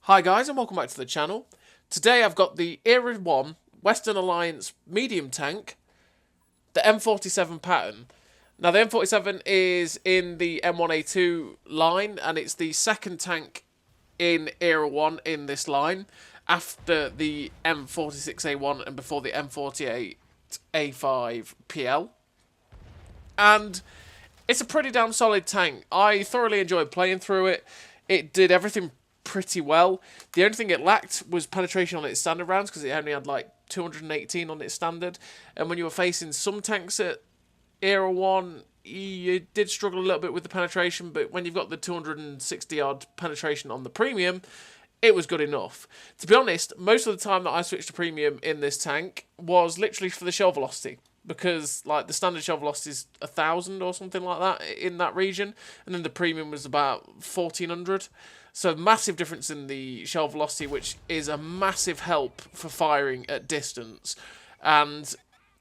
Hi guys and welcome back to the channel. Today I've got the Era 1 Western Alliance medium tank, the M47 Patton. Now the M47 is in the M1A2 line and it's the second tank in Era 1 in this line after the M46A1 and before the M48A5 PL. And it's a pretty damn solid tank. I thoroughly enjoyed playing through it. It did everything pretty well. The only thing it lacked was penetration on its standard rounds because it only had like 218 on its standard. And when you were facing some tanks at Era 1, you did struggle a little bit with the penetration, but when you've got the 260 odd penetration on the premium, it was good enough. To be honest, most of the time that I switched to premium in this tank was literally for the shell velocity, because like the standard shell velocity is 1,000 or something like that in that region, and then the premium was about 1,400. So massive difference in the shell velocity, which is a massive help for firing at distance. And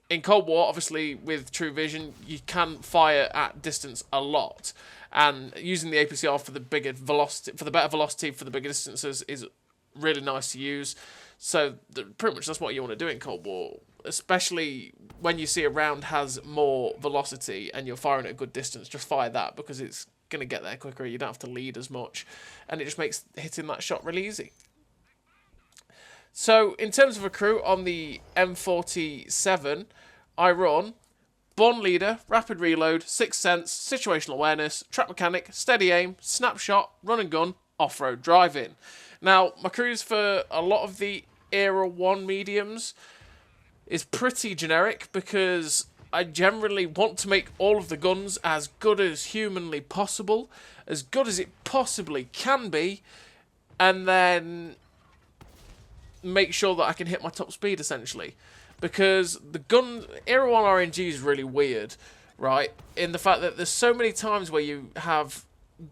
in Cold War, obviously with True Vision, you can fire at distance a lot. And using the APCR for the bigger velocity, for the better velocity for the bigger distances, is really nice to use. So pretty much that's what you want to do in Cold War, especially when you see a round has more velocity and you're firing at a good distance. Just fire that because it's going to get there quicker. You don't have to lead as much, and it just makes hitting that shot really easy. So in terms of a crew on the M47, I run Born Leader, Rapid Reload, Sixth Sense, Situational Awareness, Track Mechanic, Steady Aim, Snapshot, Run and Gun, Off-Road Driving. Now my crews for a lot of the Era 1 mediums is pretty generic because I generally want to make all of the guns as good as humanly possible, as good as it possibly can be, and then make sure that I can hit my top speed, essentially. Because the gun, Era 1 RNG is really weird, right? In the fact that there's so many times where you have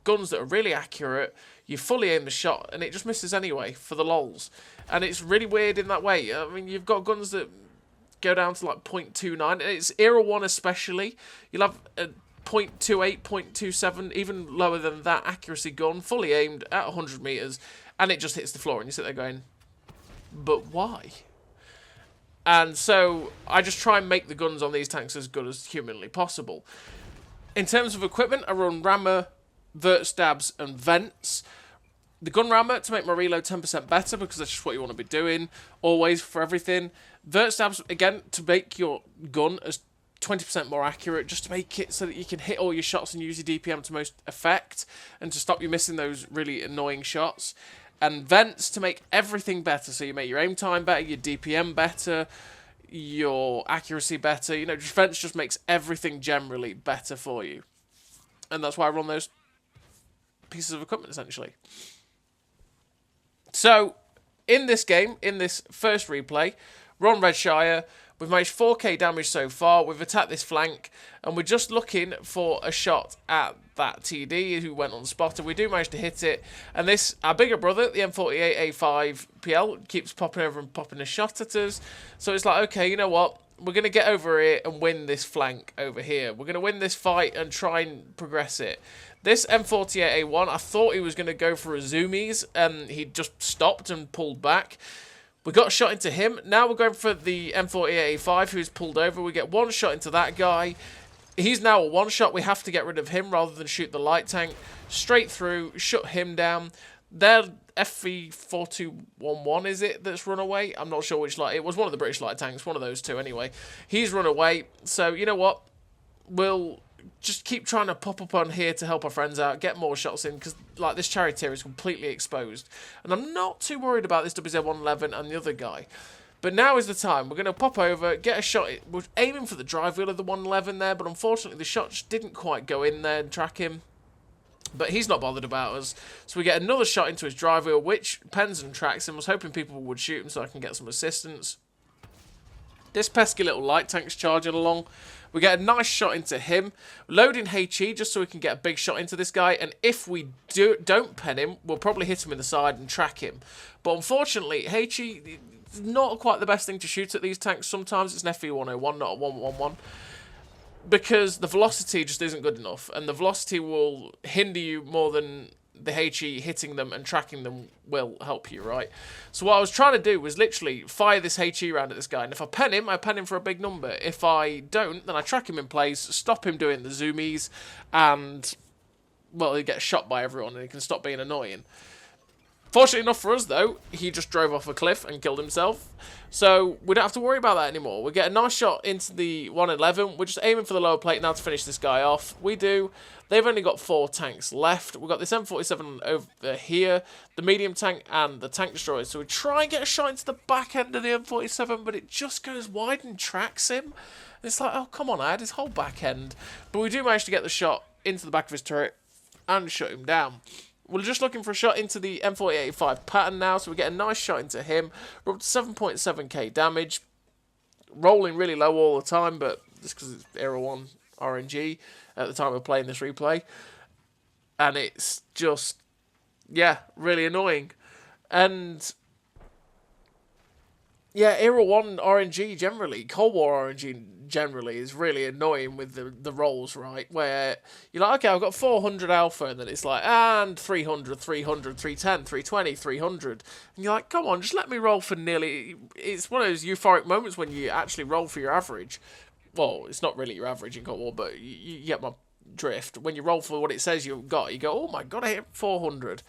guns that are really accurate, you fully aim the shot, and it just misses anyway, for the lols. And it's really weird in that way. I mean, you've got guns that go down to like 0.29, and it's Era 1 especially. You'll have a 0.28, 0.27, even lower than that accuracy gun, fully aimed at 100 meters, and it just hits the floor, and you sit there going, but why? And so I just try and make the guns on these tanks as good as humanly possible. In terms of equipment, I run rammer, vert stabs, and vents. The gun rammer to make my reload 10% better, because that's just what you want to be doing always for everything. Vert stabs, again, to make your gun as 20% more accurate, just to make it so that you can hit all your shots and use your DPM to most effect, and to stop you missing those really annoying shots. And vents to make everything better, so you make your aim time better, your DPM better, your accuracy better. You know, just vents just makes everything generally better for you. And that's why I run those pieces of equipment, essentially. So, in this game, in this first replay, we're on Redshire. We've managed 4k damage so far. We've attacked this flank, and we're just looking for a shot at that TD who went unspotted. We do manage to hit it, and this, our bigger brother, the M48A5 PL, keeps popping over and popping a shot at us. So it's like, okay, you know what? We're going to get over here and win this flank over here. We're going to win this fight and try and progress it. This M48A1, I thought he was going to go for a zoomies, and he just stopped and pulled back. We got a shot into him. Now we're going for the M48A5 who's pulled over. We get one shot into that guy. He's now a one shot. We have to get rid of him rather than shoot the light tank. Straight through, shut him down. Their FV4211, is it, that's run away? I'm not sure which light. It was one of the British light tanks, one of those two anyway. He's run away. So, you know what? We'll just keep trying to pop up on here to help our friends out, get more shots in, because like this charioteer is completely exposed. And I'm not too worried about this WZ-111 and the other guy. But now is the time. We're going to pop over, get a shot. We're aiming for the drive wheel of the 111 there, but unfortunately the shot just didn't quite go in there and track him. But he's not bothered about us. So we get another shot into his drive wheel, which pens and tracks him. I was hoping people would shoot him so I can get some assistance. This pesky little light tank's charging along. We get a nice shot into him. Loading HE just so we can get a big shot into this guy. And if we don't pen him, we'll probably hit him in the side and track him. But unfortunately, HE is not quite the best thing to shoot at these tanks. Sometimes it's an FV101, not a 111. Because the velocity just isn't good enough. And the velocity will hinder you more than the HE hitting them and tracking them will help you, right? So what I was trying to do was literally fire this HE round at this guy, and if I pen him, I pen him for a big number. If I don't, then I track him in place, stop him doing the zoomies, and, well, he gets shot by everyone and he can stop being annoying. Fortunately enough for us, though, he just drove off a cliff and killed himself. So we don't have to worry about that anymore. We get a nice shot into the 111. We're just aiming for the lower plate now to finish this guy off. We do. They've only got 4 tanks left. We've got this M47 over here, the medium tank, and the tank destroyer. So we try and get a shot into the back end of the M47, but it just goes wide and tracks him. It's like, oh, come on, I had his whole back end. But we do manage to get the shot into the back of his turret and shut him down. We're just looking for a shot into the M47 Patton now, so we get a nice shot into him. We're up to 7.7k damage. Rolling really low all the time, but just because it's Era 1 RNG at the time of playing this replay. And it's just, yeah, really annoying. And, yeah, Era 1 RNG generally, Cold War RNG generally is really annoying with the rolls, right? Where you're like, okay, I've got 400 alpha, and then it's like, and 300, 300, 310, 320, 300. And you're like, come on, just let me roll for nearly... It's one of those euphoric moments when you actually roll for your average. Well, it's not really your average in Cold War, but you get my drift. When you roll for what it says you've got, you go, oh my god, I hit 400.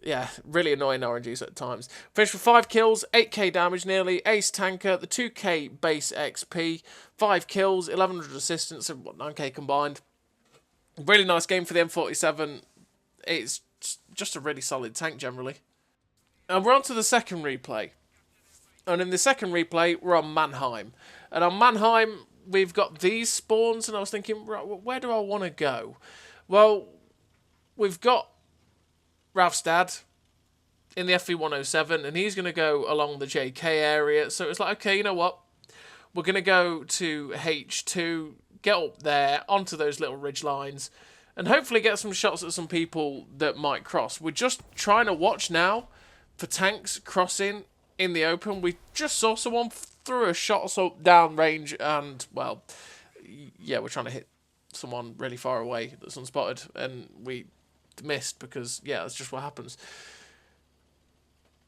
Yeah, really annoying RNGs at times. Finished with 5 kills, 8k damage nearly, ace tanker, the 2k base XP, 5 kills, 1100 assistance, and 9k combined. Really nice game for the M47. It's just a really solid tank generally. And we're on to the second replay. And in the second replay, we're on Mannheim. And on Mannheim, we've got these spawns, and I was thinking, right, where do I want to go? Well, we've got Ralfstad in the FV107, and he's going to go along the JK area. So it's like, okay, you know what? We're going to go to H2, get up there, onto those little ridge lines, and hopefully get some shots at some people that might cross. We're just trying to watch now for tanks crossing in the open. We just saw someone threw a shot down range, and, well, yeah, we're trying to hit someone really far away that's unspotted, and we missed because, yeah, that's just what happens.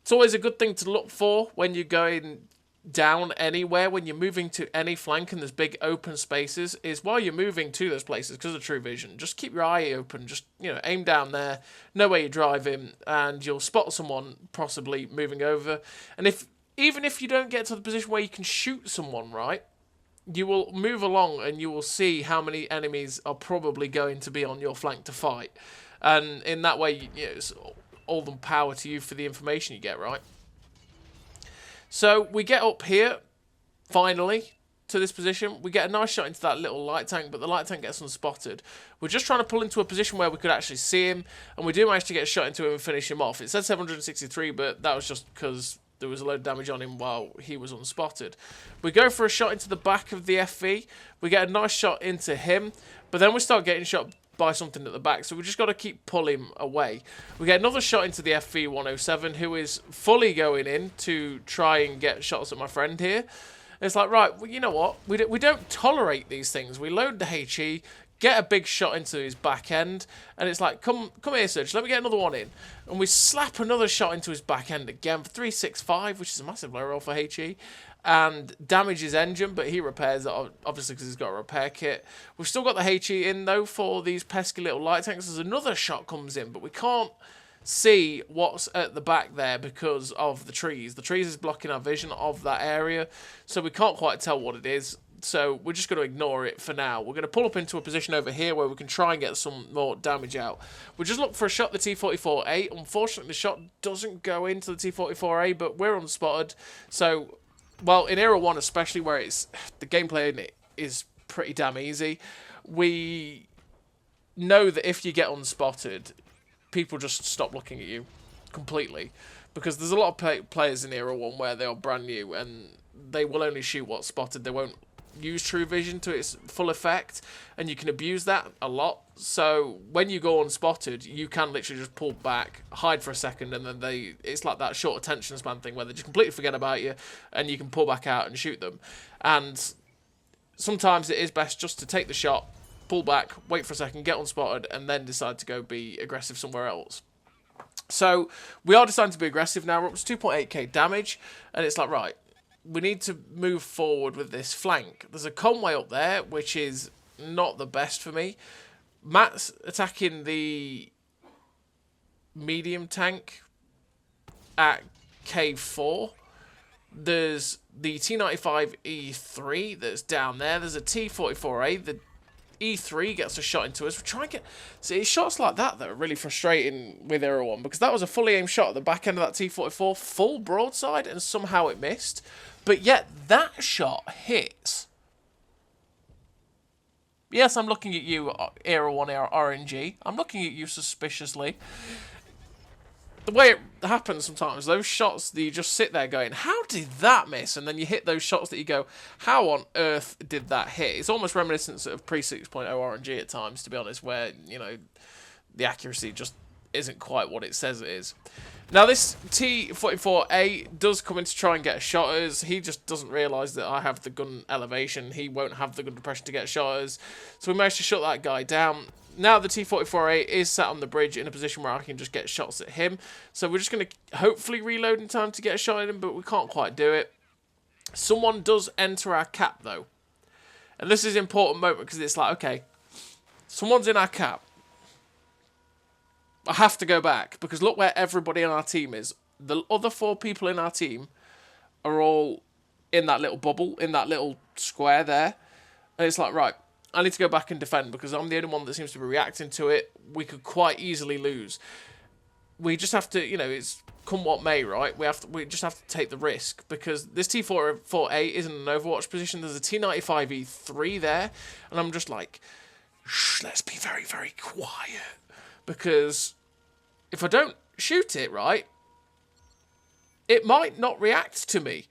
It's always a good thing to look for when you're going down anywhere, when you're moving to any flank and there's big open spaces, is while you're moving to those places, because of true vision, just keep your eye open, just, you know, aim down there, know where you're driving, and you'll spot someone possibly moving over. And even if you don't get to the position where you can shoot someone, right, you will move along and you will see how many enemies are probably going to be on your flank to fight. And in that way, you know, it's all the power to you for the information you get, right? So we get up here, finally, to this position. We get a nice shot into that little light tank, but the light tank gets unspotted. We're just trying to pull into a position where we could actually see him, and we do manage to get a shot into him and finish him off. It said 763, but that was just because there was a load of damage on him while he was unspotted. We go for a shot into the back of the FV. We get a nice shot into him, but then we start getting shot by something at the back, so we just got to keep pulling away. We get another shot into the FV107, who is fully going in to try and get shots at my friend here. It's like, right, well, you know what? We don't tolerate these things. We load the HE, get a big shot into his back end, and it's like, come here, Serge, let me get another one in. And we slap another shot into his back end again for 365, which is a massive low roll for HE, and damage his engine, but he repairs it, obviously, because he's got a repair kit. We've still got the HE in, though, for these pesky little light tanks. There's another shot comes in, but we can't see what's at the back there because of the trees. The trees is blocking our vision of that area, so we can't quite tell what it is. So we're just going to ignore it for now. We're going to pull up into a position over here where we can try and get some more damage out. We just look for a shot at the T-44A. Unfortunately, the shot doesn't go into the T-44A, but we're unspotted. So, well, in Era 1 especially, where the gameplay in it is pretty damn easy, we know that if you get unspotted, people just stop looking at you completely. Because there's a lot of players in Era 1 where they are brand new and they will only shoot what's spotted. They won't use true vision to its full effect, and you can abuse that a lot. So when you go unspotted, you can literally just pull back, hide for a second, and then it's like that short attention span thing where they just completely forget about you, and you can pull back out and shoot them. And sometimes it is best just to take the shot, pull back, wait for a second, get unspotted, and then decide to go be aggressive somewhere else. So we are deciding to be aggressive now. We're up to 2.8k damage, and it's like, right, we need to move forward with this flank. There's a convoy up there, which is not the best for me. Matt's attacking the medium tank at K4. There's the T95 E3 that's down there. There's a T44A. The E3 gets a shot into us. We're trying to get... See, it's shots like that are really frustrating with Era 1, because that was a fully aimed shot at the back end of that T44, full broadside, and somehow it missed. But yet, that shot hits. Yes, I'm looking at you, Era 1 RNG. I'm looking at you suspiciously. The way it happens sometimes, those shots that you just sit there going, how did that miss? And then you hit those shots that you go, how on earth did that hit? It's almost reminiscent of pre-6.0 RNG at times, to be honest, where, you know, the accuracy just isn't quite what it says it is. Now, this T44A does come in to try and get a shot at us. He just doesn't realise that I have the gun elevation. He won't have the gun depression to get a shot at us. So we managed to shut that guy down. Now the T44A is sat on the bridge in a position where I can just get shots at him. So we're just going to hopefully reload in time to get a shot at him, but we can't quite do it. Someone does enter our cap, though. And this is an important moment, because it's like, okay, someone's in our cap. I have to go back, because look where everybody in our team is. The other 4 people in our team are all in that little bubble, in that little square there. And it's like, right, I need to go back and defend, because I'm the only one that seems to be reacting to it. We could quite easily lose. We just have to, you know, it's come what may, right? We just have to take the risk, because this T44A isn't an Overwatch position. There's a T95 E3 there, and I'm just like, shh, let's be very, very quiet. Because if I don't shoot it, right, it might not react to me.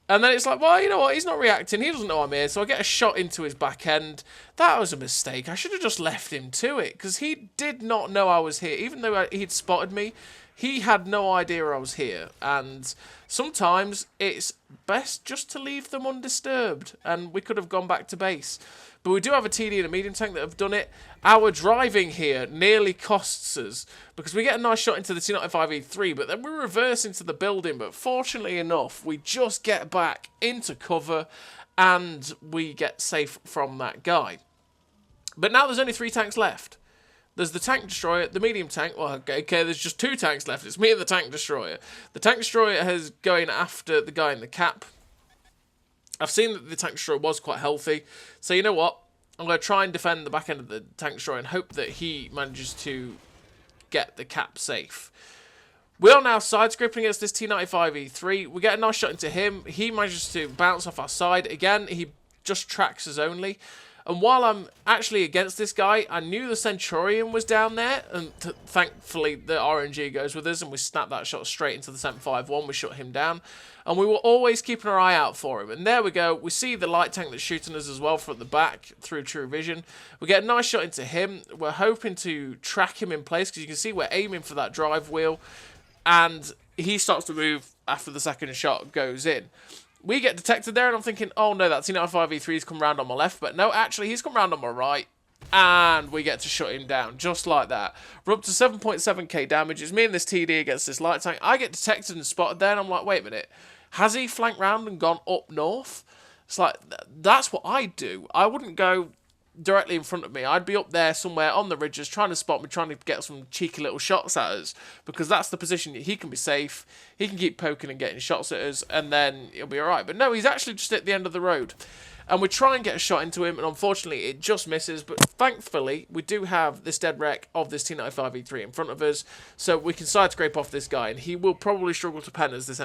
And then it's like, well, you know what, he's not reacting, he doesn't know I'm here, so I get a shot into his back end. That was a mistake. I should have just left him to it, because he did not know I was here. Even though he'd spotted me, he had no idea I was here. And sometimes it's best just to leave them undisturbed, and we could have gone back to base. But we do have a TD and a medium tank that have done it. Our driving here nearly costs us, because we get a nice shot into the T95 E3, but then we reverse into the building. But fortunately enough, we just get back into cover, and we get safe from that guy. But now there's only 3 tanks left. There's the tank destroyer, the medium tank. Well, okay, there's just 2 tanks left. It's me and the tank destroyer. The tank destroyer is going after the guy in the cap. I've seen that the tank destroyer was quite healthy. So you know what? I'm going to try and defend the back end of the tank destroyer and hope that he manages to get the cap safe. We are now side-scraping against this T95 E3. We get a nice shot into him. He manages to bounce off our side. Again, he just tracks us only. And while I'm actually against this guy, I knew the Centurion was down there, and thankfully the RNG goes with us, and we snap that shot straight into the 751. We shut him down, and we were always keeping our eye out for him. And there we go. We see the light tank that's shooting us as well from the back through true vision. We get a nice shot into him. We're hoping to track him in place, because you can see we're aiming for that drive wheel, and he starts to move after the second shot goes in. We get detected there, and I'm thinking, oh no, that T95 E3's come round on my left. But no, actually, he's come round on my right. And we get to shut him down, just like that. We're up to 7.7k damage. It's me and this TD against this light tank. I get detected and spotted there, and I'm like, wait a minute. Has he flanked round and gone up north? It's like, that's what I do. I wouldn't go directly in front of me. I'd be up there somewhere on the ridges trying to spot me, trying to get some cheeky little shots at us, because that's the position he can be safe. He can keep poking and getting shots at us, and then he'll be alright. But no, he's actually just at the end of the road, and we try and get a shot into him, and unfortunately it just misses. But thankfully we do have this dead wreck of this T95 E3 in front of us, so we can side scrape off this guy, and he will probably struggle to pen us. This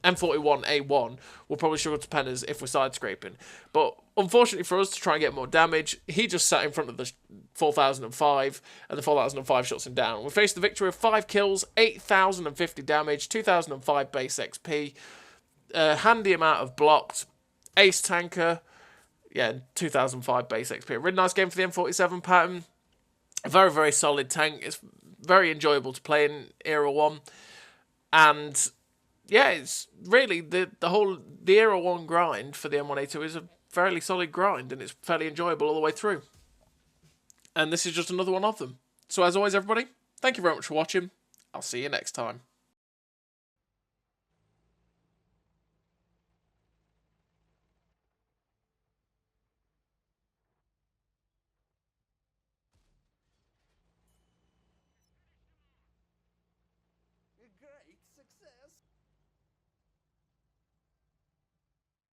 M41A1 will probably struggle to pen us if we're side scraping. But unfortunately for us, to try and get more damage, he just sat in front of the 4005, and the 4005 shuts him down. We faced the victory of 5 kills, 8,050 damage, 2005 base XP, handy amount of blocked, ace tanker, yeah, 2005 base XP. A really nice game for the M47 Patton. A very, very solid tank. It's very enjoyable to play in Era 1. And yeah, it's really the Era 1 grind for the M1A2 is a fairly solid grind, and it's fairly enjoyable all the way through. And this is just another one of them. So as always, everybody, thank you very much for watching. I'll see you next time.